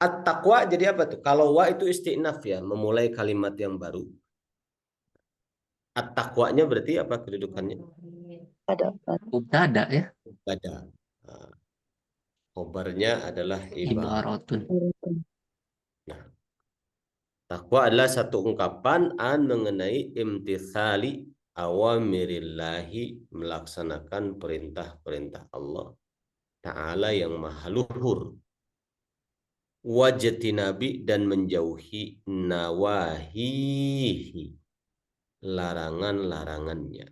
At-taqwa jadi apa tuh? Kalau wa itu istinaf ya, memulai kalimat yang baru. At-taqwanya berarti apa kedudukannya? Ada apa? Mubtada ya. Pada. Nah, khobarnya adalah ibarat. Ibaratun. Nah, takwa adalah satu ungkapan an mengenai imtithali awamirillahi, melaksanakan perintah-perintah Allah Ta'ala yang maha luhur. Wajtinabi, dan menjauhi nawahihi, larangan-larangannya.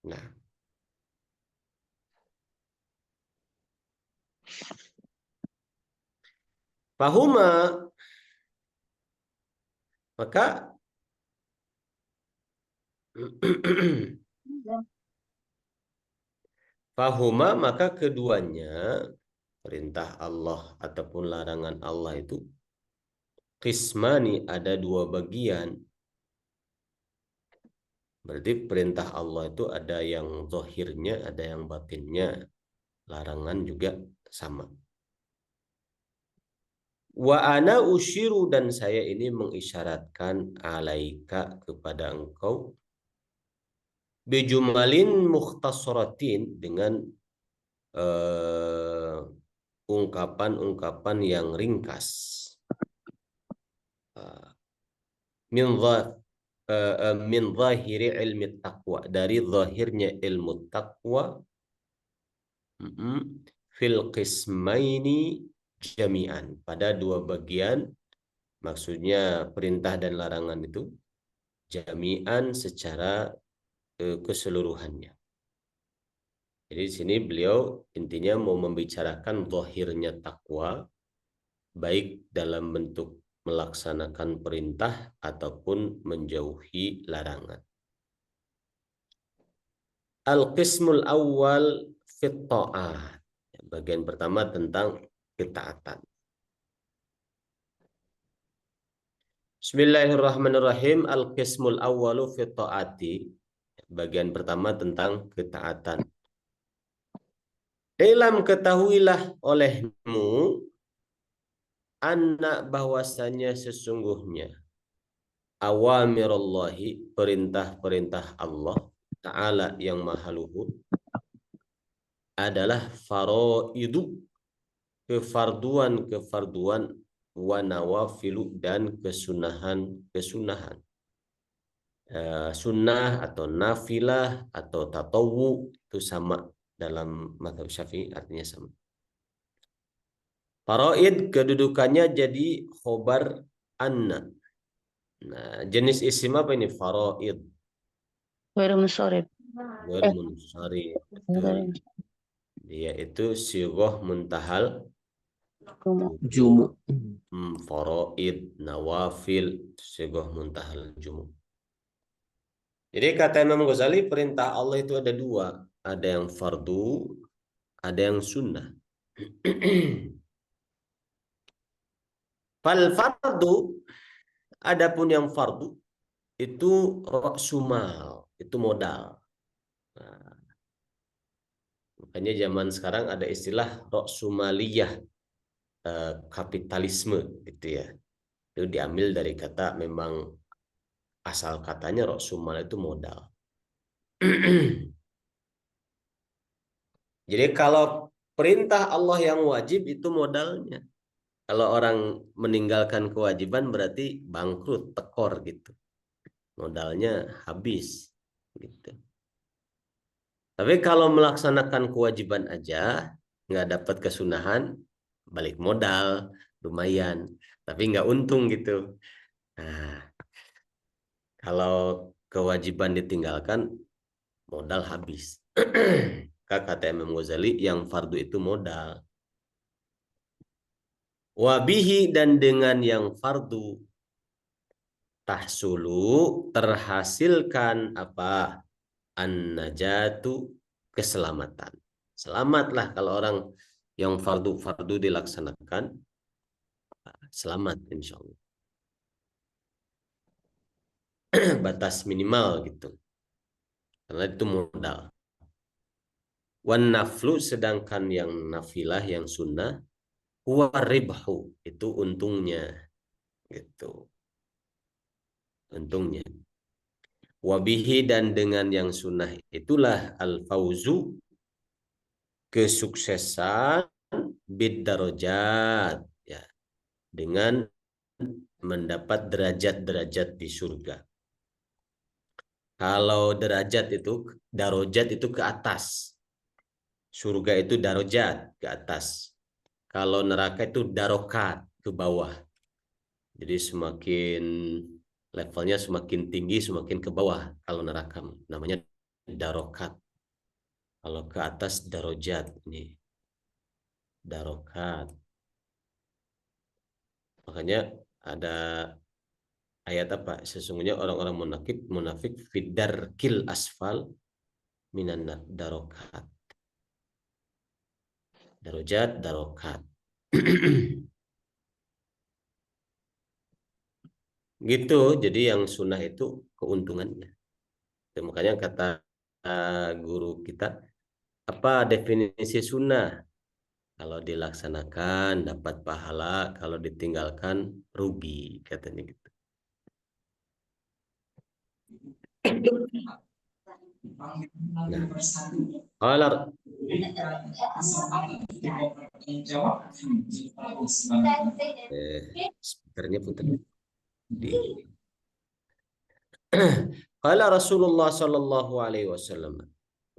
Nah, fahuma, maka fahuma, maka keduanya, perintah Allah ataupun larangan Allah itu qismani, ada dua bagian. Berarti perintah Allah itu ada yang zahirnya, ada yang batinnya. Larangan juga sama. Wa ana usyiru, dan saya ini mengisyaratkan alaika, kepada engkau, bijumalin mukhtasaratin, dengan ungkapan-ungkapan yang ringkas. Min min zahiri ilmi taqwa, dari zahirnya ilmu taqwa, fil qismaini jami'an, pada dua bagian, maksudnya perintah dan larangan itu jami'an, secara keseluruhannya. Jadi di sini beliau intinya mau membicarakan zahirnya takwa, baik dalam bentuk melaksanakan perintah ataupun menjauhi larangan. Al-qismul awal fit ta'ah. Bagian pertama tentang ketaatan. Bismillahirrahmanirrahim. Al-qismul awwalu fit ta'ati. Bagian pertama tentang ketaatan. Ilam, ketahuilah olehmu, anak bahwasanya sesungguhnya awamirullahi, perintah-perintah Allah Ta'ala yang maha luhur, adalah faraidu, kefarduan-kefarduan, wa nawafilu, dan kesunahan-kesunahan. Sunnah atau nafilah atau tatawu itu sama dalam mazhab Syafi'i, artinya sama. Faraid kedudukannya jadi khobar anna. Nah, jenis isim apa ini? Faraid. Baru musorib. Ghairu munsharif. Betul. Dia itu sighah muntahal Jumu. faraid, nawafil, sighah muntahal jumu. Jadi kata Imam Ghazali, perintah Allah itu ada dua. Ada yang fardu, ada yang sunnah. Fal fardu, adapun yang fardu itu ra'sumal, itu modal. Nah, makanya zaman sekarang ada istilah ra'sumaliyah, kapitalisme gitu ya. Itu diambil dari kata, memang asal katanya ra'sumal itu modal. Jadi kalau perintah Allah yang wajib itu modalnya. Kalau orang meninggalkan kewajiban berarti bangkrut, tekor gitu. Modalnya habis gitu. Tapi kalau melaksanakan kewajiban aja nggak dapat kesunahan, balik modal lumayan, tapi nggak untung gitu. Nah, kalau kewajiban ditinggalkan, modal habis. Kata Imam Ghazali, yang fardu itu modal. Wabihi, dan dengan yang fardu, tahsulu, terhasilkan apa? An-najatu, keselamatan. Selamatlah kalau orang yang fardu-fardu dilaksanakan, selamat insya Allah. Batas minimal gitu. Karena itu modal. Wan naflu, sedangkan yang nafilah, yang sunnah, huwa ribhu, itu untungnya, gitu. Untungnya. Wabihi, dan dengan yang sunnah itulah al-fauzu, kesuksesan, bid darajat, ya, dengan mendapat derajat-derajat di surga. Kalau derajat itu, darajat itu ke atas. Surga itu darajat ke atas. Kalau neraka itu darokat ke bawah. Jadi semakin levelnya semakin tinggi, semakin ke bawah. Kalau neraka namanya darokat. Kalau ke atas darajat, ini darokat. Makanya ada ayat apa? Sesungguhnya orang-orang munafik fidarkil asfal minan darokat. Darajat, darokat. Gitu. Jadi yang sunnah itu keuntungannya. Makanya kata guru kita, apa definisi sunnah? Kalau dilaksanakan dapat pahala, kalau ditinggalkan rugi, katanya gitu. Nah, kalau speakernya putar di Qala Rasulullah sallallahu alaihi wasallam.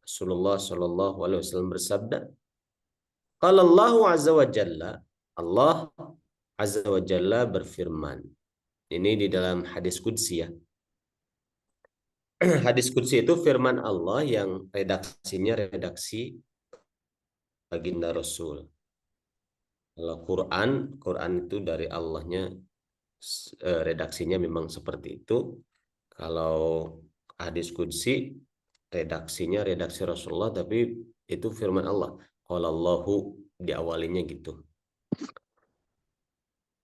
Rasulullah sallallahu alaihi wasallam bersabda, qala Allah azza wa jalla, Allah azza wa jalla berfirman. Ini di dalam hadis qudsi, ya. Hadis qudsi itu firman Allah yang redaksinya redaksi baginda Rasul. Kalau Quran itu dari Allahnya, redaksinya memang seperti itu. Kalau hadis qudsi redaksinya redaksi Rasulullah, tapi itu firman Allah. Qala Allahu, diawalinya gitu.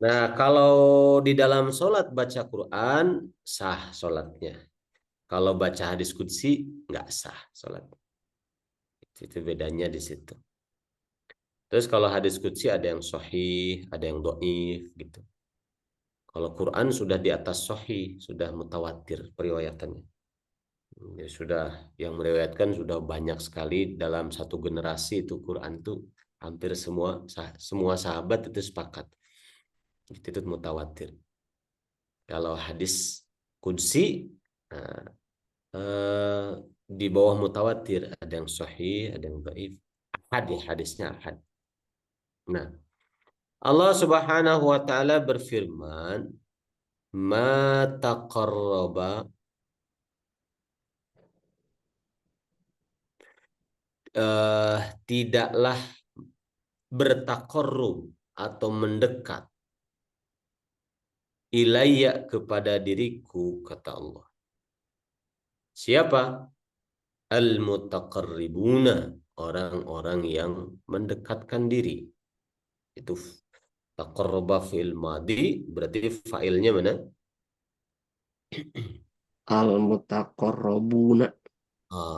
Nah, kalau di dalam sholat baca Quran, sah sholatnya. Kalau baca hadis qudsi, nggak sah sholat. Itu bedanya di situ. Terus kalau hadis qudsi ada yang sahih, ada yang dhaif gitu. Kalau Quran sudah di atas sahih, sudah mutawatir periwayatannya. Ya, sudah, yang meriwayatkan sudah banyak sekali dalam satu generasi itu Quran itu hampir semua sahabat itu sepakat. Itu mutawatir. Kalau hadis qudsi, nah, di bawah mutawatir, ada yang sahih, ada yang dhaif. Ahad, ya, hadisnya ahad. Nah, Allah Subhanahu wa taala berfirman, "Ma taqarraba tidaklah bertakarrub atau mendekat ilayya, kepada diriku," kata Allah. Siapa? Al-mutaqarribuna, orang-orang yang mendekatkan diri. Itu taqarraba fil madi, berarti failnya mana? Al-mutaqarrabuna.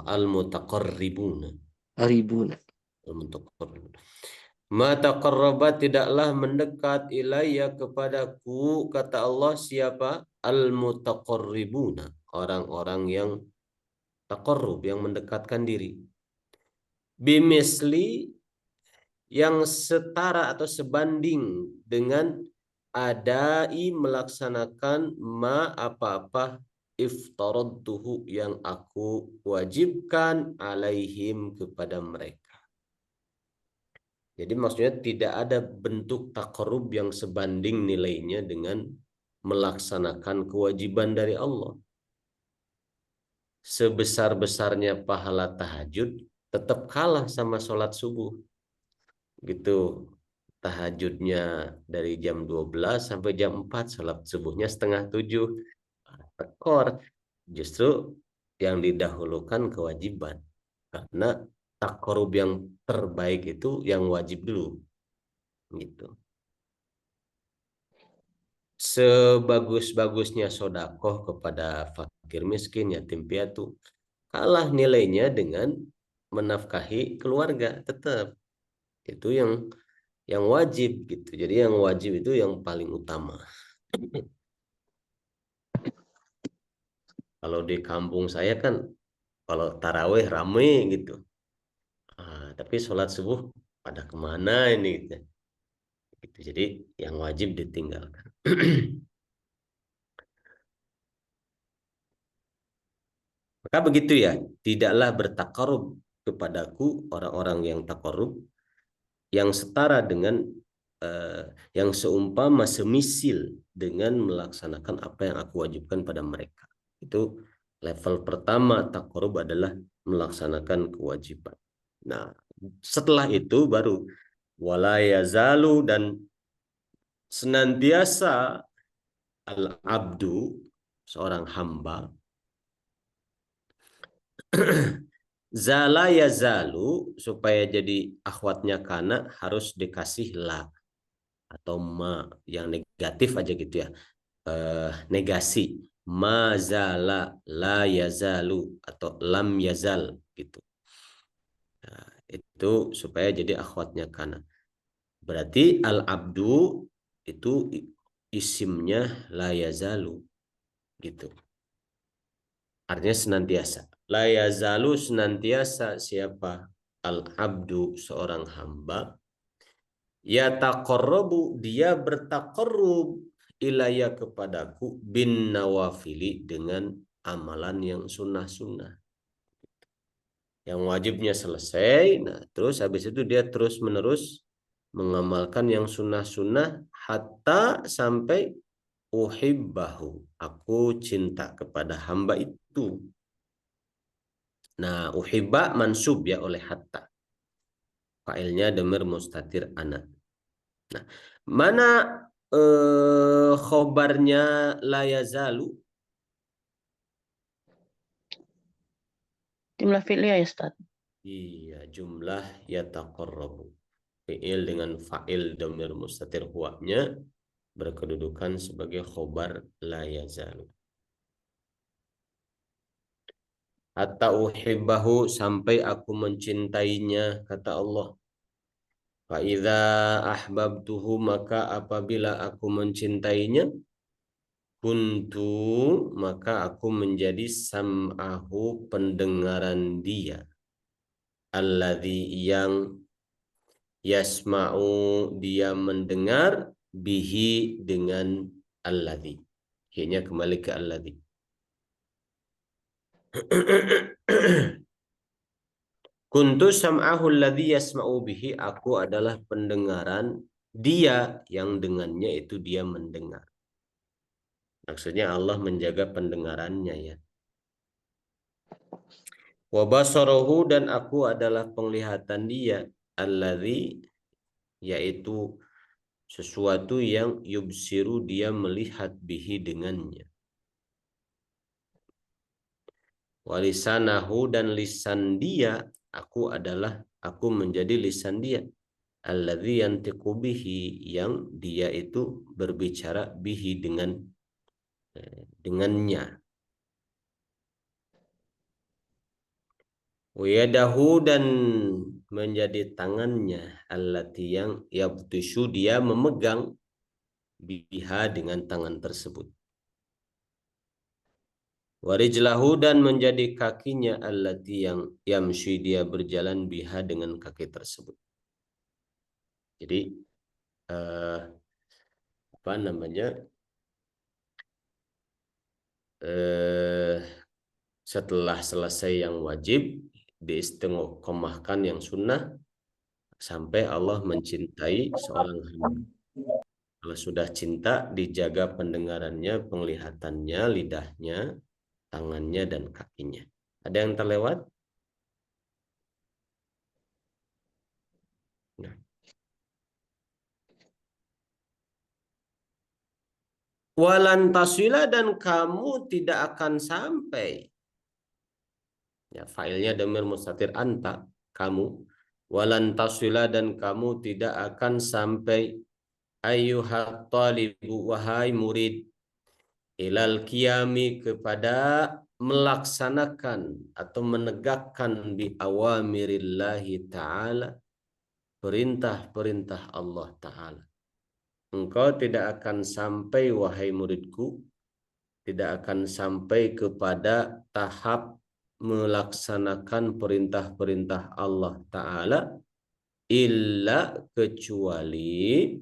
Al-mutaqarribuna. Ribuna. Al-mutaqarribuna. Ma taqarraba, tidaklah mendekat ilayya, kepadaku, kata Allah, siapa? Al-mutaqarribuna, orang-orang yang taqarrub, yang mendekatkan diri. Bimisli, yang setara atau sebanding dengan adai, melaksanakan ma, apa-apa, iftaradtuhu, yang aku wajibkan, alaihim, kepada mereka. Jadi maksudnya tidak ada bentuk taqarrub yang sebanding nilainya dengan melaksanakan kewajiban dari Allah. Sebesar-besarnya pahala tahajud tetap kalah sama sholat subuh. Gitu. Tahajudnya dari jam 12 sampai jam 4, sholat subuhnya setengah 7. Tekor. Justru yang didahulukan kewajiban. Karena taqarrub yang terbaik itu yang wajib dulu. Gitu. Sebagus-bagusnya sodakoh kepada fakir miskin, yatim piatu, kalah nilainya dengan menafkahi keluarga, tetap itu yang wajib gitu. Jadi yang wajib itu yang paling utama. Kalau di kampung saya kan kalau taraweh rame gitu. Tapi sholat subuh pada kemana ini gitu. Jadi yang wajib ditinggalkan. Maka begitu ya, tidaklah bertakarub kepadaku orang-orang yang takarub yang setara dengan yang seumpama semisil dengan melaksanakan apa yang aku wajibkan pada mereka. Itu level pertama takarub adalah melaksanakan kewajiban. Nah, setelah itu baru wala yazalu, dan senantiasa al-abdu, seorang hamba, zala yazalu, supaya jadi akhwatnya kana harus dikasih la atau ma, yang negatif aja gitu ya. Negasi, ma zala, la yazalu, atau lam yazal gitu. Nah, itu supaya jadi akhwatnya kana. Berarti al-abdu itu isimnya la yazalu gitu. Artinya senantiasa. La yazalu, senantiasa siapa? Al-abdu, seorang hamba. Ya taqarrabu, dia bertaqarrub ilaya kepadaku bin nawafili, dengan amalan yang sunnah-sunnah. Yang wajibnya selesai, nah terus habis itu dia terus menerus mengamalkan yang sunnah-sunnah hatta sampai uhibbahu, aku cinta kepada hamba itu. Nah, uhibba mansub ya oleh hatta. Failnya damir mustatir ana. Nah, mana khobarnya la yazalu? Jumlah fi'liyah ya Ustaz. Iya, jumlah yataqarrabu. Fi'il dengan fa'il damir mustatir huwanya berkedudukan sebagai khobar la yazalu. Hatta uhibbahu, sampai aku mencintainya, kata Allah. Fa idza ahbabtuhu, maka apabila aku mencintainya, kuntu, maka aku menjadi sam'ahu, pendengaran dia, alladzi, yang yasma'u, dia mendengar, bihi, dengan alladzi. Akhirnya kembali ke alladzi. Kuntu sam'ahu alladzi yasma'u bihi, aku adalah pendengaran dia yang dengannya itu dia mendengar. Maksudnya Allah menjaga pendengarannya ya. Wa basarahu, dan aku adalah penglihatan dia, alladzi, yaitu sesuatu yang yubsiru, dia melihat, bihi, dengannya. Walisanahu, dan lisan dia, aku menjadi lisan dia, alladzi yantiqu bihi, yang dia itu berbicara, bihi, dengannya. Wiyadahu, dan menjadi tangannya, allati, yang yabtushu, dia memegang, biha, dengan tangan tersebut. Warijlahu, dan menjadi kakinya, allati, yang yamshi, dia berjalan, biha, dengan kaki tersebut. Jadi apa namanya, setelah selesai yang wajib, diistiqomahkan yang sunnah, sampai Allah mencintai seorang hamba. Kalau sudah cinta, dijaga pendengarannya, penglihatannya, lidahnya, tangannya, dan kakinya. Ada yang terlewat? Nah. Walan taswila, dan kamu tidak akan sampai. Ya, failnya damir mustatir anta, kamu. Walan taswila, dan kamu tidak akan sampai, ayyuhat talibu, wahai murid, ilal qiyami, kepada melaksanakan atau menegakkan bi awamirillahi ta'ala, perintah-perintah Allah Ta'ala. Engkau tidak akan sampai, wahai muridku, tidak akan sampai kepada tahap melaksanakan perintah-perintah Allah Ta'ala illa kecuali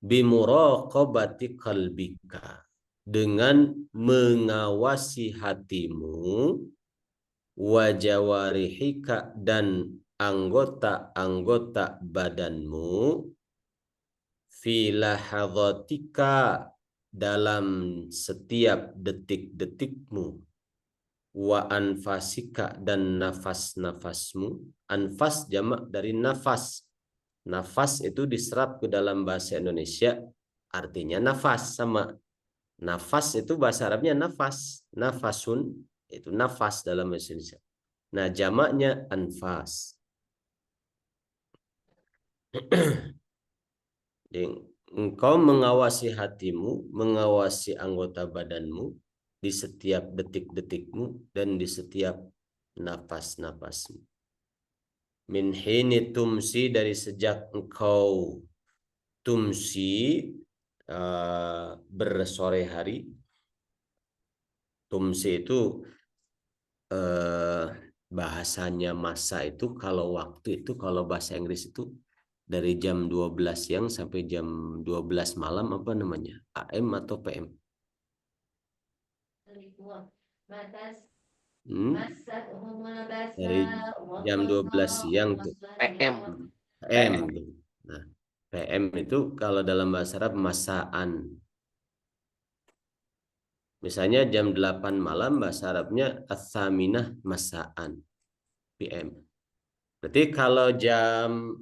bimuraqabati qalbika, dengan mengawasi hatimu, wajawarihika dan anggota-anggota badanmu, fi lahadhatika dalam setiap detik-detikmu, wa anfasika dan nafas-nafasmu. Anfas jamak dari nafas. Nafas itu diserap ke dalam bahasa Indonesia artinya nafas, sama. Nafas itu bahasa Arabnya nafas. Nafasun itu nafas dalam bahasa Indonesia. Nah, jamaknya anfas. Engkau mengawasi hatimu, mengawasi anggota badanmu di setiap detik-detikmu dan di setiap nafas-nafasmu. Min hini tumsi, dari sejak engkau tumsi, bersore hari. Tumsi itu bahasanya masa itu, kalau waktu itu, kalau bahasa Inggris itu dari jam 12 siang sampai jam 12 malam, apa namanya? AM atau PM? Dari jam 12 siang tuh. PM. PM. Nah, PM itu kalau dalam bahasa Arab masaan. Misalnya jam 8 malam bahasa Arabnya as-saminah masaan. PM. Berarti kalau jam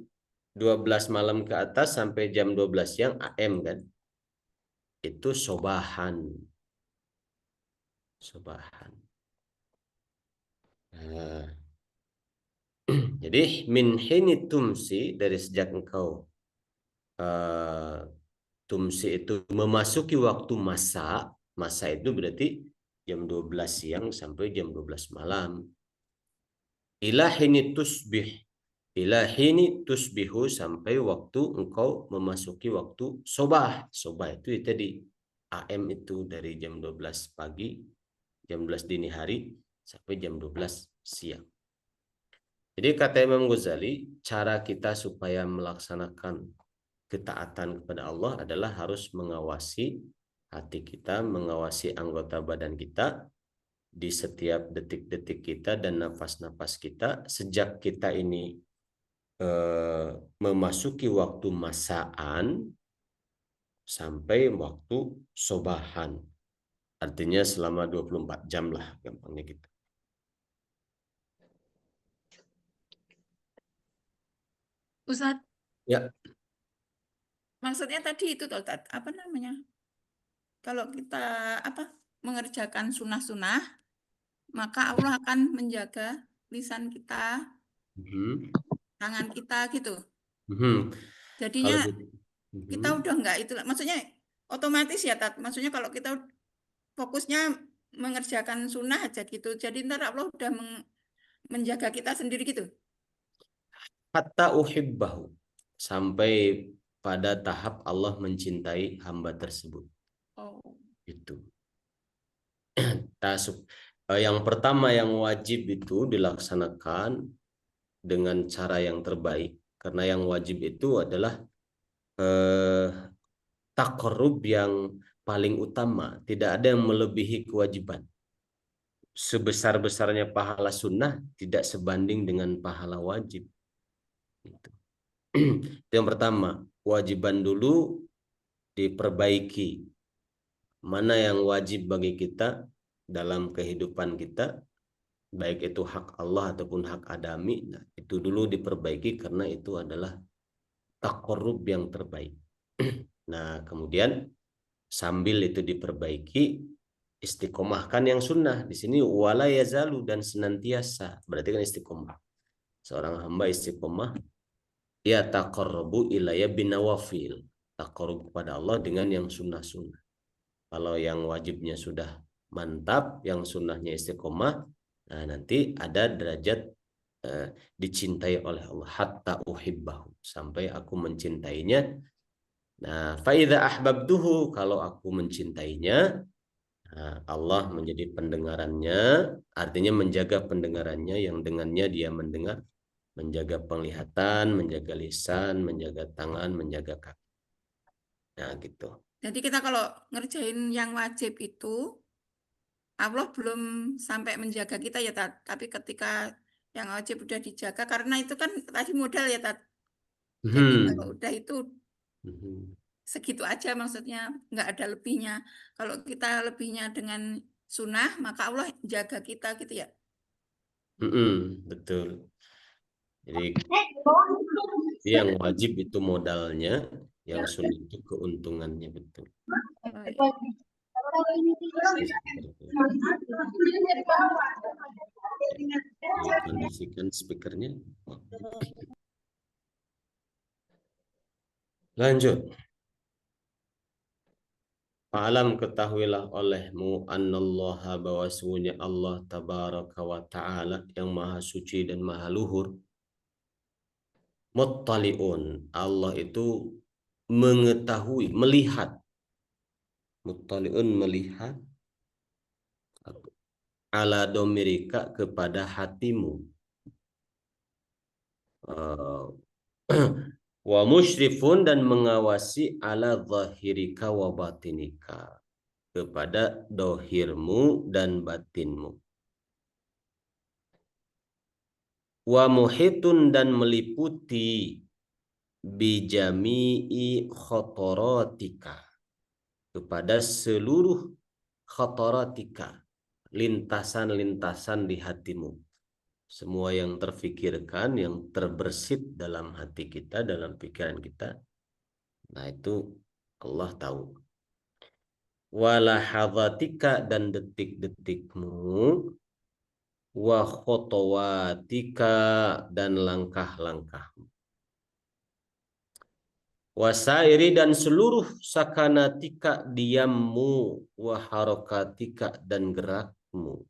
12 malam ke atas sampai jam 12 siang AM kan? Itu sobahan. Sobahan. Nah, jadi min hini tumsi, dari sejak engkau tumsi itu memasuki waktu masa. Masa itu berarti jam 12 siang sampai jam 12 malam. Ila hini tusbih. Ila hini tusbihu, sampai waktu engkau memasuki waktu sobah. Sobah itu tadi AM, itu dari jam 12 pagi, jam 12 dini hari sampai jam 12 siang. Jadi kata Imam Ghazali, cara kita supaya melaksanakan ketaatan kepada Allah adalah harus mengawasi hati kita, mengawasi anggota badan kita di setiap detik-detik kita dan nafas-nafas kita, sejak kita ini memasuki waktu masaan sampai waktu sobahan. Artinya selama 24 jam lah gampangnya gitu. Ustadz, Ya. maksudnya tadi itu toh, apa namanya? Kalau kita mengerjakan sunnah-sunnah, maka Allah akan menjaga lisan kita, tangan kita gitu. Jadinya kita udah enggak itu, maksudnya otomatis ya, maksudnya kalau kita fokusnya mengerjakan sunnah aja gitu, jadi ntar Allah udah menjaga kita sendiri gitu. Hatta uhibbahu, sampai pada tahap Allah mencintai hamba tersebut. Oh. Itu. Yang pertama yang wajib itu dilaksanakan dengan cara yang terbaik, karena yang wajib itu adalah taqarrub yang paling utama. Tidak ada yang melebihi kewajiban. Sebesar-besarnya pahala sunnah tidak sebanding dengan pahala wajib. Itu yang pertama, kewajiban dulu diperbaiki. Mana yang wajib bagi kita dalam kehidupan kita, baik itu hak Allah ataupun hak adami, nah, itu dulu diperbaiki karena itu adalah taqarrub yang terbaik. Nah, kemudian sambil itu diperbaiki, istiqomahkan yang sunnah. Di sini wala yazalu, dan senantiasa, berarti kan istiqomah. Seorang hamba istiqomah, ya taqarrabu ilayya binawafil, taqarrub kepada Allah dengan yang sunnah-sunnah. Kalau yang wajibnya sudah mantap, yang sunnahnya istiqomah, nah nanti ada derajat dicintai oleh Allah, hatta uhibbahu, sampai aku mencintainya. Nah, fa idza ahbabtuhu, kalau aku mencintainya, nah, Allah menjadi pendengarannya, artinya menjaga pendengarannya yang dengannya dia mendengar, menjaga penglihatan, menjaga lisan, menjaga tangan, menjaga kaki. Nah, gitu. Jadi kita kalau ngerjain yang wajib itu, Allah belum sampai menjaga kita ya, Tat. Tapi ketika yang wajib udah dijaga, karena itu kan tadi modal ya, Tat. Jadi kalau udah itu segitu aja, maksudnya nggak ada lebihnya. Kalau kita lebihnya dengan sunnah, maka Allah jaga kita gitu ya. Betul. Jadi yang wajib itu modalnya, yang sunnah itu keuntungannya, betul. Baik. Kondisikan speakernya. Lanjut. Alam, ketahuilah olehmu annallaha, bahwasanya Allah tabaraka wa ta'ala yang maha suci dan maha luhur, muttaliun, Allah itu mengetahui, melihat, muttaliun melihat, ala domirika kepada hatimu, wa musyrifun dan mengawasi ala zahirika wa batinika, kepada dohirmu dan batinmu, wa muhitun dan meliputi bijami'i khotorotika, kepada seluruh khotorotika, lintasan-lintasan di hatimu, semua yang terfikirkan, yang terbersit dalam hati kita, dalam pikiran kita, nah itu Allah tahu. Walahadhatika, dan detik-detikmu, wa khotowatika, dan langkah-langkahmu, wasairi, dan seluruh sakanatika, diammu, wa harokatika, dan gerakmu,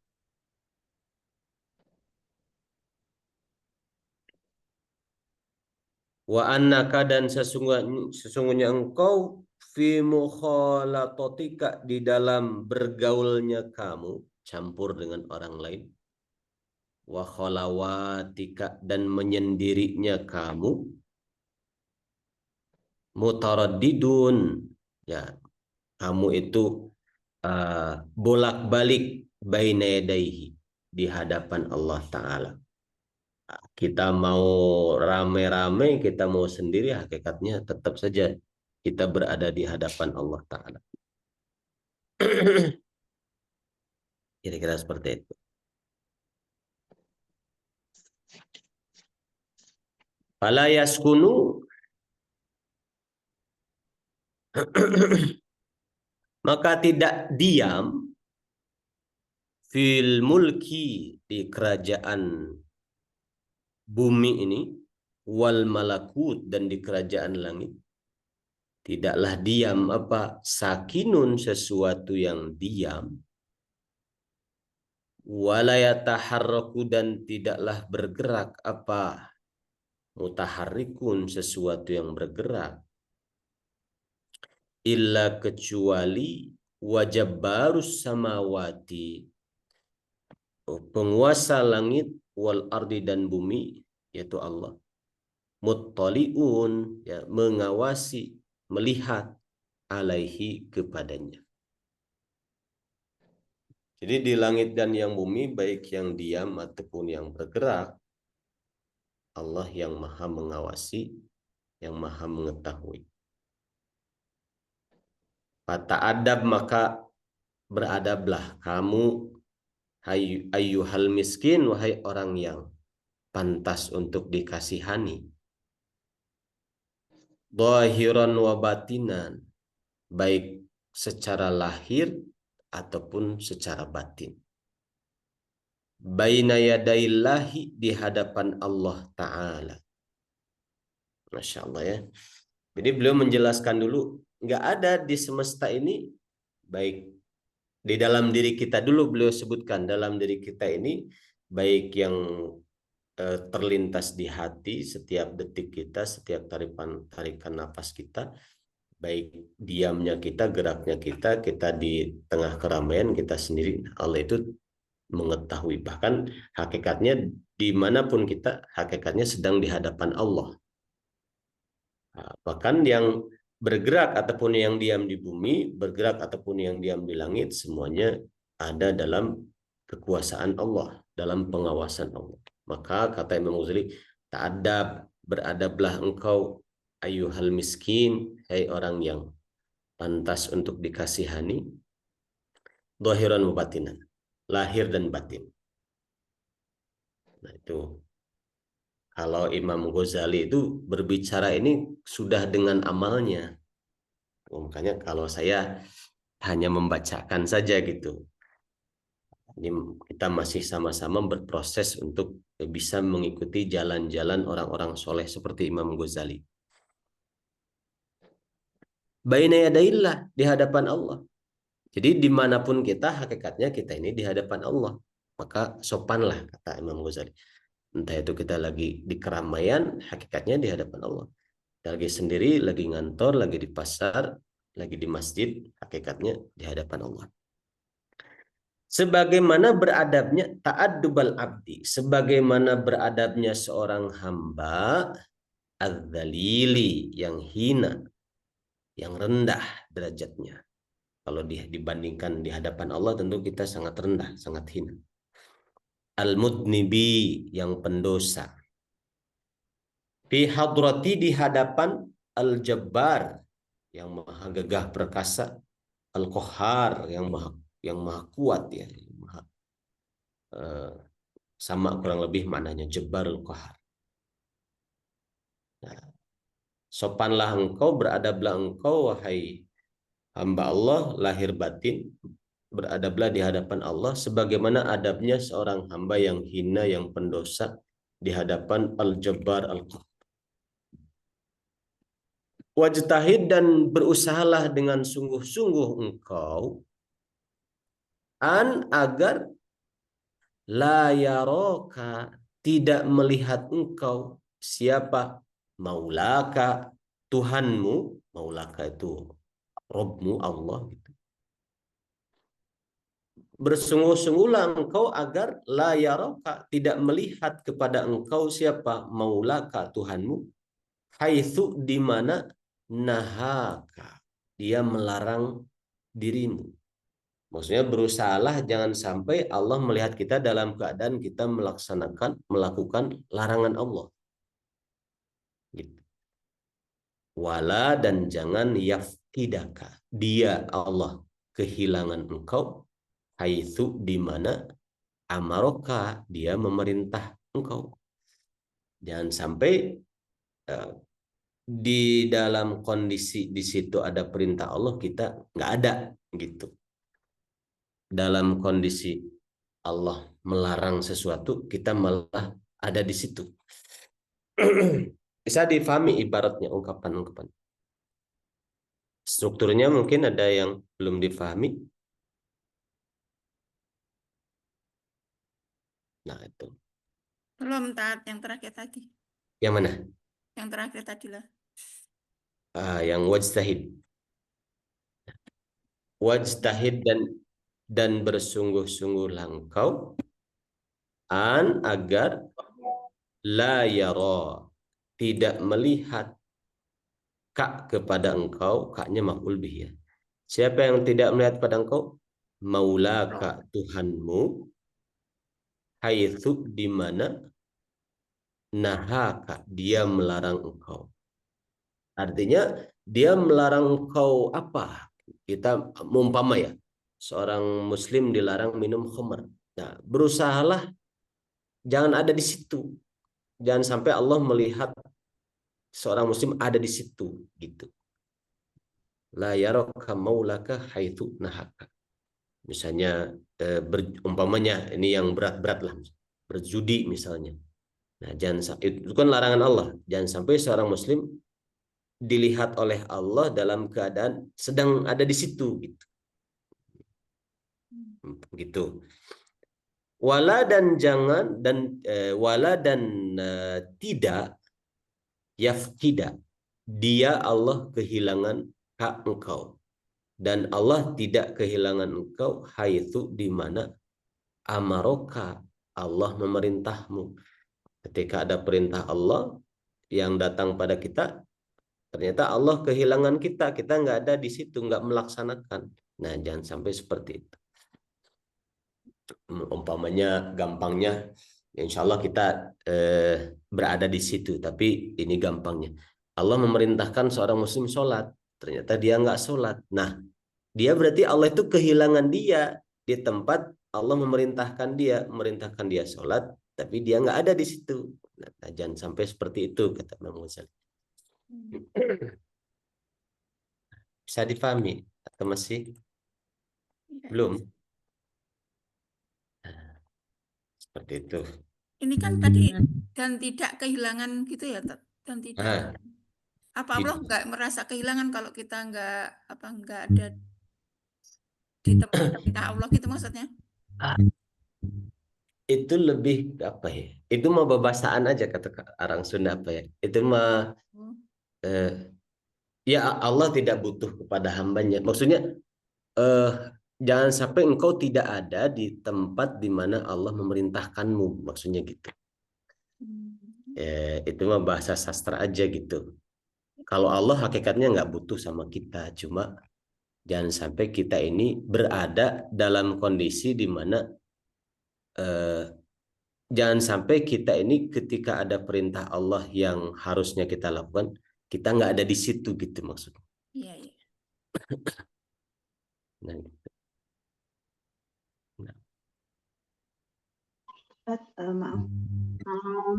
wa annaka, dan sesungguhnya engkau, fi mukhalatotika, di dalam bergaulnya kamu, campur dengan orang lain, wa khalawatika, dan menyendirinya kamu, mutaraddidun, ya kamu itu bolak-balik, baina yadaihi, di hadapan Allah Ta'ala. Kita mau rame-rame, kita mau sendiri, hakikatnya tetap saja kita berada di hadapan Allah Ta'ala. Kira-kira seperti itu. Fala yaskunu, maka tidak diam, fil mulki, di kerajaan bumi ini, wal malakut, dan di kerajaan langit, tidaklah diam apa, sakinun, sesuatu yang diam, wala yataharraku, dan tidaklah bergerak apa, mutaharrikun, sesuatu yang bergerak, illa, kecuali, wajabbarus samawati, penguasa langit, wal ardi, dan bumi, yaitu Allah, muttaliun, ya, mengawasi, melihat, alaihi, kepadanya. Jadi di langit dan yang bumi, baik yang diam ataupun yang bergerak, Allah yang maha mengawasi, yang maha mengetahui. Fata'adab, maka beradablah kamu, ayyuhal miskin, wahai orang yang pantas untuk dikasihani, dhahiran wa batinan, baik secara lahir ataupun secara batin, baina yadaillahi, di hadapan Allah Ta'ala. Masya Allah ya. Jadi beliau menjelaskan dulu, nggak ada di semesta ini, baik Di dalam diri kita dulu beliau sebutkan, dalam diri kita ini baik yang terlintas di hati setiap detik kita, setiap tarikan nafas kita, baik diamnya kita, geraknya kita di tengah keramaian kita sendiri, Allah itu mengetahui. Bahkan hakikatnya dimanapun kita, hakikatnya sedang di hadapan Allah. Bahkan yang bergerak ataupun yang diam di bumi, bergerak ataupun yang diam di langit, semuanya ada dalam kekuasaan Allah, dalam pengawasan Allah. Maka kata Imam Ghazali, beradablah engkau ayuhal miskin, hai orang yang pantas untuk dikasihani, dhahiran wa batinan, lahir dan batin. Nah itu, kalau Imam Ghazali itu berbicara ini sudah dengan amalnya. Makanya kalau saya hanya membacakan saja gitu. Ini kita masih sama-sama berproses untuk bisa mengikuti jalan-jalan orang-orang soleh seperti Imam Ghazali. Baina yadaillah, di hadapan Allah. Jadi dimanapun kita, hakikatnya kita ini di hadapan Allah. Maka sopanlah, kata Imam Ghazali. Entah itu kita lagi di keramaian, hakikatnya di hadapan Allah. Kita lagi sendiri, lagi ngantor, lagi di pasar, lagi di masjid, hakikatnya di hadapan Allah. Sebagaimana beradabnya ta'addubal abdi, sebagaimana beradabnya seorang hamba az-zalili, yang hina, yang rendah derajatnya. Kalau dibandingkan di hadapan Allah, tentu kita sangat rendah, sangat hina. Al-mudnibi, yang pendosa. Fi hadrati, di hadapan al-jabbar, yang maha gagah perkasa, al-qahhar, yang maha kuat, ya, sama kurang lebih maknanya, jabbar al-qahhar. Nah, sopanlah engkau, beradablah engkau, wahai hamba Allah, lahir batin, beradablah di hadapan Allah sebagaimana adabnya seorang hamba yang hina, yang pendosa di hadapan al-jabbar al-qahhar. Wajtahid, dan berusahalah dengan sungguh-sungguh engkau agar la yaroka, tidak melihat engkau, siapa? Maulaka, Tuhanmu. Maulaka itu Robmu, Allah gitu. Bersungguh-sungguhlah engkau agar la yaroka, tidak melihat kepada engkau, siapa? Maulaka, Tuhanmu. Haitsu, di mana nahaka, dia melarang dirimu. Maksudnya berusahalah jangan sampai Allah melihat kita dalam keadaan kita melakukan larangan Allah. Gitu. Wala, dan jangan yaftidaka, dia Allah kehilangan engkau, haitsu, di mana amaroka, dia memerintah engkau. Jangan sampai di dalam kondisi di situ ada perintah Allah, kita nggak ada gitu. Dalam kondisi Allah melarang sesuatu, kita malah ada di situ. Bisa difahami ibaratnya, ungkapan-ungkapan. Strukturnya mungkin ada yang belum difahami. Nah itu. Belum, Tat, yang terakhir tadi. Yang mana? Yang terakhir tadi lah. Yang wajtahid. Wajtahid, dan bersungguh-sungguhlah engkau agar la yara, tidak melihat, kak, kepada engkau, kaknya maf'ul bih, ya. Siapa yang tidak melihat pada engkau? Maulaka, Tuhanmu, haitsu, di mana nahaka, dia melarang engkau. Artinya dia melarang engkau apa? Kita umpama ya, seorang muslim dilarang minum khamr. Nah, berusahalah jangan ada di situ. Jangan sampai Allah melihat seorang muslim ada di situ gitu. La yaraka maulaka haitsu nahaka. Misalnya umpamanya ini yang berat-berat lah, berjudi misalnya. Nah, itu kan larangan Allah. Jangan sampai seorang muslim dilihat oleh Allah dalam keadaan sedang ada di situ gitu. Gitu. Wala dan jangan dan wala dan tidak yafkida, dia Allah kehilangan hak engkau, dan Allah tidak kehilangan engkau haitsu di mana amaroka, Allah memerintahmu. Ketika ada perintah Allah yang datang pada kita, ternyata Allah kehilangan kita nggak ada di situ, nggak melaksanakan. Nah, jangan sampai seperti itu. Umpamanya gampangnya, insya Allah kita berada di situ, tapi ini gampangnya. Allah memerintahkan seorang muslim sholat, ternyata dia nggak sholat. Nah, dia berarti Allah itu kehilangan dia di tempat Allah memerintahkan dia sholat, tapi dia nggak ada di situ. Nah, jangan sampai seperti itu, kata Imam Ghazali. Bisa dipahami atau masih belum? Seperti itu. Ini kan tadi dan tidak kehilangan gitu ya, Tat? Dan tidak. Apa Allah Gitu. nggak merasa kehilangan kalau kita nggak ada di tempat perintah Allah gitu maksudnya? Itu lebih apa ya? Itu mah babasaan aja kata orang Sunda apa ya? Itu mah ya Allah tidak butuh kepada hambanya. Maksudnya jangan sampai engkau tidak ada di tempat di mana Allah memerintahkanmu. Maksudnya gitu. Itu mah bahasa sastra aja gitu. Kalau Allah hakikatnya nggak butuh sama kita, cuma jangan sampai kita ini berada dalam kondisi di mana jangan sampai kita ini ketika ada perintah Allah yang harusnya kita lakukan, kita nggak ada di situ gitu maksudnya. Iya, iya. Nah, gitu. Maaf.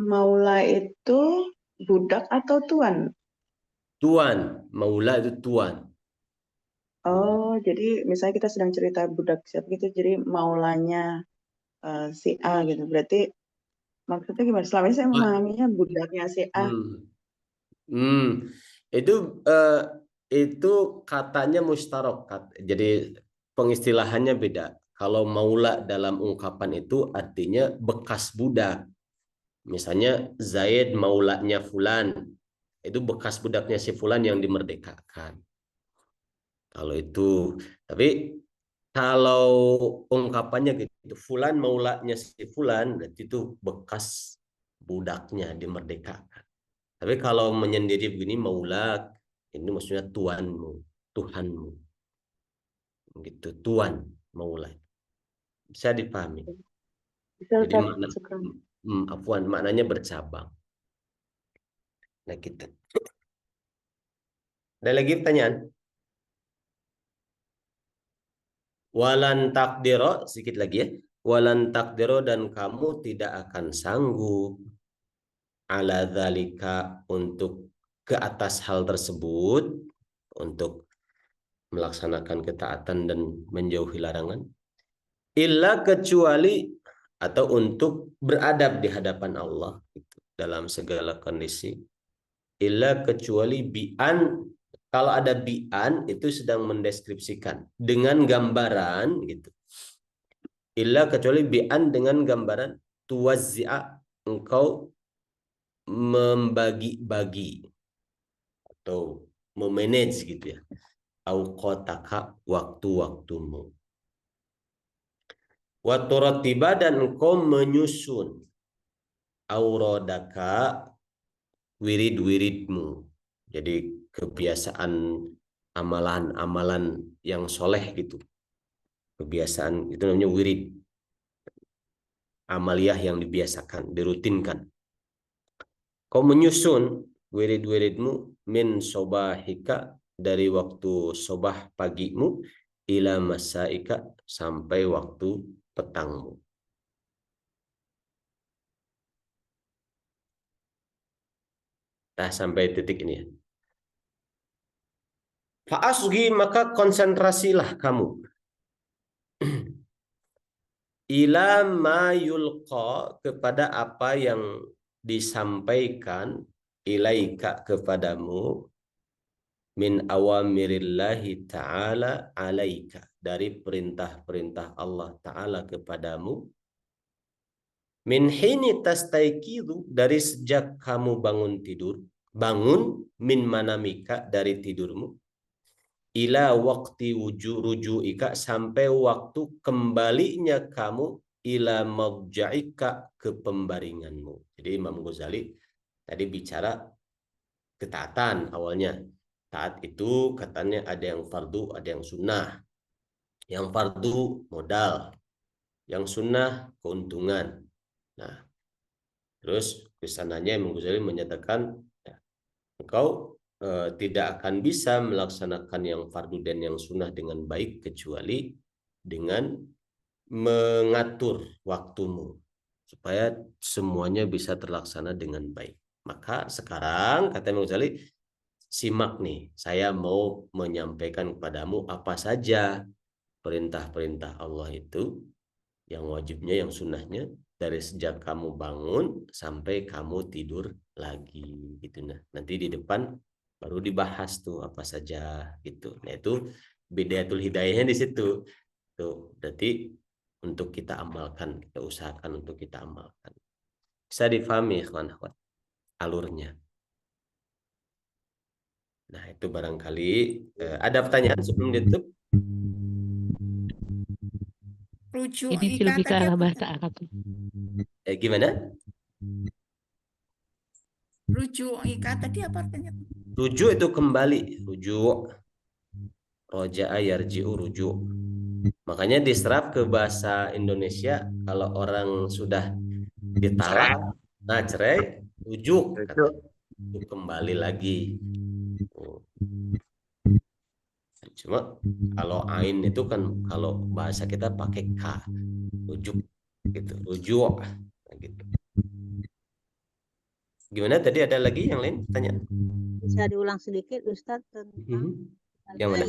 Maula itu budak atau tuan? Tuan, maula itu tuan. Oh, jadi misalnya kita sedang cerita budak siapa gitu, jadi maulanya si A gitu. Berarti maksudnya gimana? Selama ini saya memahaminya budaknya si A. Itu katanya mustarok, jadi pengistilahannya beda. Kalau maula dalam ungkapan itu artinya bekas budak. Misalnya Zaid maulanya Fulan, itu bekas budaknya si Fulan yang dimerdekakan. Kalau itu, tapi kalau ungkapannya gitu, Fulan maulanya si Fulan, berarti itu bekas budaknya dimerdekakan. Tapi kalau menyendiri begini maula, ini maksudnya tuanmu, Tuhanmu. Gitu, tuan maula. Bisa dipahami. Bisa Jadi maknanya bercabang. Nah, kita. Ada lagi pertanyaan? Walan takdiro, sedikit lagi ya. Walan takdiro, dan kamu tidak akan sanggup ala dzalika, untuk ke atas hal tersebut, untuk melaksanakan ketaatan dan menjauhi larangan, illa kecuali, atau untuk beradab di hadapan Allah gitu, dalam segala kondisi, illa kecuali bi'an. Kalau ada bi'an itu sedang mendeskripsikan dengan gambaran gitu. Illa kecuali bi'an dengan gambaran tuwazzi'a, engkau membagi-bagi atau memanage gitu ya. Auqataka, waktu-waktumu. Wa turattiba, dan engkau menyusun aurodaka, wirid-wiridmu. Jadi kebiasaan amalan-amalan yang soleh gitu. Kebiasaan itu namanya wirid. Amaliyah yang dibiasakan, dirutinkan. Kau menyusun wirid-wiridmu min sobahika, dari waktu sobah pagimu, ila masaika, sampai waktu petangmu. Nah, sampai titik ini ya. Fa'asgi, maka konsentrasilah kamu. Ila ma yulqa, kepada apa yang disampaikan, ilaika, kepadamu, min awamirillahi ta'ala alaika, dari perintah-perintah Allah Ta'ala kepadamu, min hini tastaiqidu, dari sejak kamu bangun min manamika, dari tidurmu, ila waqti ruju'ika, sampai waktu kembalinya kamu, ila madja'ika, ke pembaringanmu. Jadi Imam Ghazali tadi bicara ketaatan awalnya. Taat itu katanya ada yang fardu, ada yang sunnah. Yang fardu modal, yang sunnah keuntungan. Nah, terus kesananya Imam Ghazali menyatakan engkau tidak akan bisa melaksanakan yang fardu dan yang sunnah dengan baik kecuali dengan mengatur waktumu supaya semuanya bisa terlaksana dengan baik. Maka sekarang kata Imam Ghazali, simak nih, saya mau menyampaikan kepadamu apa saja perintah-perintah Allah itu, yang wajibnya, yang sunnahnya, dari sejak kamu bangun sampai kamu tidur lagi gitu. Nah, nanti di depan baru dibahas tuh apa saja gitu. Nah, itu bidayatul hidayahnya di situ. Tuh, berarti untuk kita amalkan, kita usahakan untuk kita amalkan. Bisa difahami ikhwan akhwat alurnya. Nah, itu barangkali ada pertanyaan sebelum ditutup? Rujuk Ini ika lebih ke tadi arah apa? bahasa Arab. Gimana? Rujuk ika tadi apa artinya? Rujuk itu kembali, rujuk. Roja'a yarji'u rujuk. Makanya diserap ke bahasa Indonesia, kalau orang sudah ditalak, nah cerai, rujuk, kata. Rujuk kembali lagi. Cuma kalau ain itu kan kalau bahasa kita pakai k, rujuk gitu, rujuk gitu. Gimana tadi, ada lagi yang lain tanya? Bisa diulang sedikit Ustadz tentang Yang mana?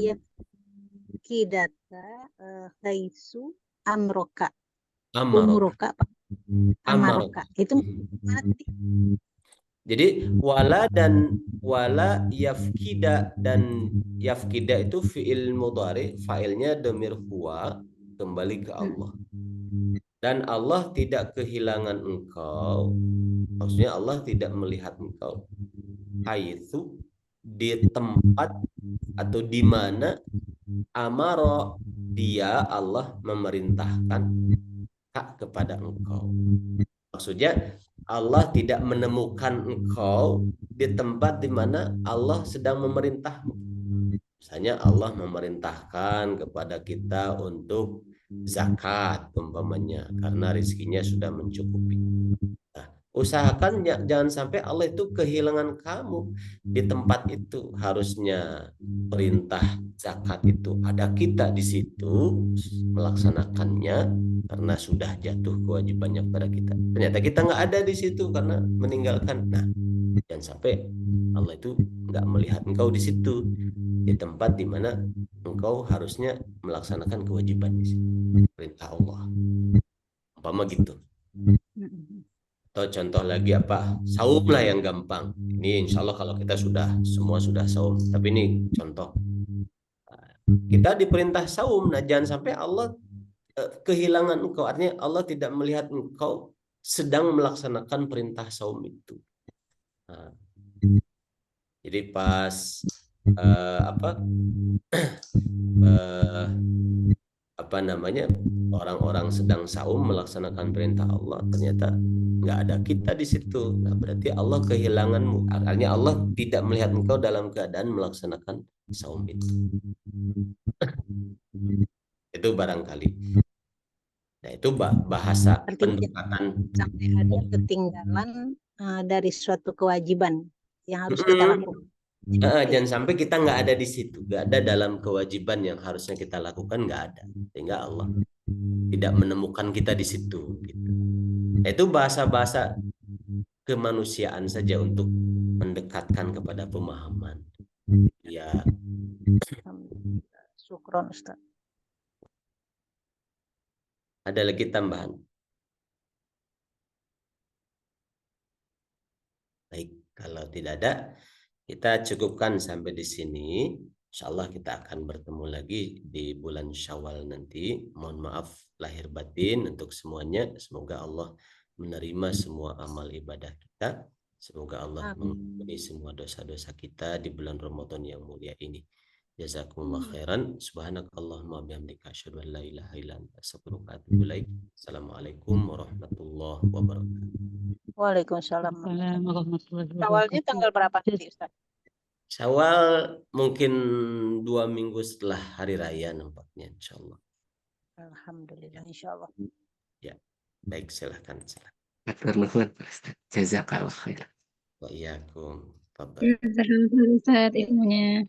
Kidata haisu amroka Amarok. umuroka Pak. Amarok. Amaroka itu mana tadi? Jadi wala yafkida, dan yafkida itu fiil mudhari, fa'ilnya dhamir huwa, kembali ke Allah. Dan Allah tidak kehilangan engkau, maksudnya Allah tidak melihat engkau, haitsu, di tempat atau di mana, amaro, dia Allah memerintahkan kepada engkau. Maksudnya Allah tidak menemukan engkau di tempat di mana Allah sedang memerintahmu. Misalnya Allah memerintahkan kepada kita untuk zakat umpamanya, karena rezekinya sudah mencukupi. Nah, usahakan jangan sampai Allah itu kehilangan kamu di tempat itu. Harusnya perintah zakat itu ada kita di situ melaksanakannya, karena sudah jatuh kewajibannya kepada kita. Ternyata kita nggak ada di situ karena meninggalkan. Nah, jangan sampai Allah itu nggak melihat engkau di situ, di tempat di mana engkau harusnya melaksanakan kewajiban di situ, perintah Allah. Umpama gitu. Atau contoh lagi apa? Saum lah yang gampang. Ini insya Allah kalau kita semua sudah saum. Tapi ini contoh. Kita diperintah saum. Nah, jangan sampai Allah kehilangan engkau. Artinya Allah tidak melihat engkau sedang melaksanakan perintah saum itu. Nah, jadi pas apa namanya, orang-orang sedang saum melaksanakan perintah Allah, ternyata nggak ada kita di situ. Nah, berarti Allah kehilanganmu. Artinya Allah tidak melihat engkau dalam keadaan melaksanakan saum itu. Itu barangkali. Nah, itu bahasa pendekatan. Sampai ada ketinggalan dari suatu kewajiban yang harus kita lakukan. Jangan sampai kita nggak ada di situ, nggak ada dalam kewajiban yang harusnya kita lakukan, nggak ada, sehingga Allah tidak menemukan kita di situ. Gitu. Itu bahasa-bahasa kemanusiaan saja untuk mendekatkan kepada pemahaman. Ya. Syukron Ustaz. Ada lagi tambahan? Baik, kalau tidak ada, kita cukupkan sampai di sini. Insya Allah kita akan bertemu lagi di bulan Syawal nanti. Mohon maaf lahir batin untuk semuanya. Semoga Allah menerima semua amal ibadah kita. Semoga Allah mengampuni semua dosa-dosa kita di bulan Ramadan yang mulia ini. Jazakumullah khairan. Subhanakallahumma bihamdika asyhadu an la ilaha illa anta astaghfiruka wa atubu ilaik. Assalamualaikum warahmatullahi wabarakatuh. Waalaikumsalam. Warahmatullahi Awalnya tanggal berapa nanti, Ustaz? Syawal mungkin 2 minggu setelah hari raya nampaknya, insya Allah. Alhamdulillah, insya Allah. Ya, baik, silahkan. Matur nuwun, Pak Ustaz. Jazakallah khairan. Wa iyyakum. wabarakatuh. Ustaz ilmunya.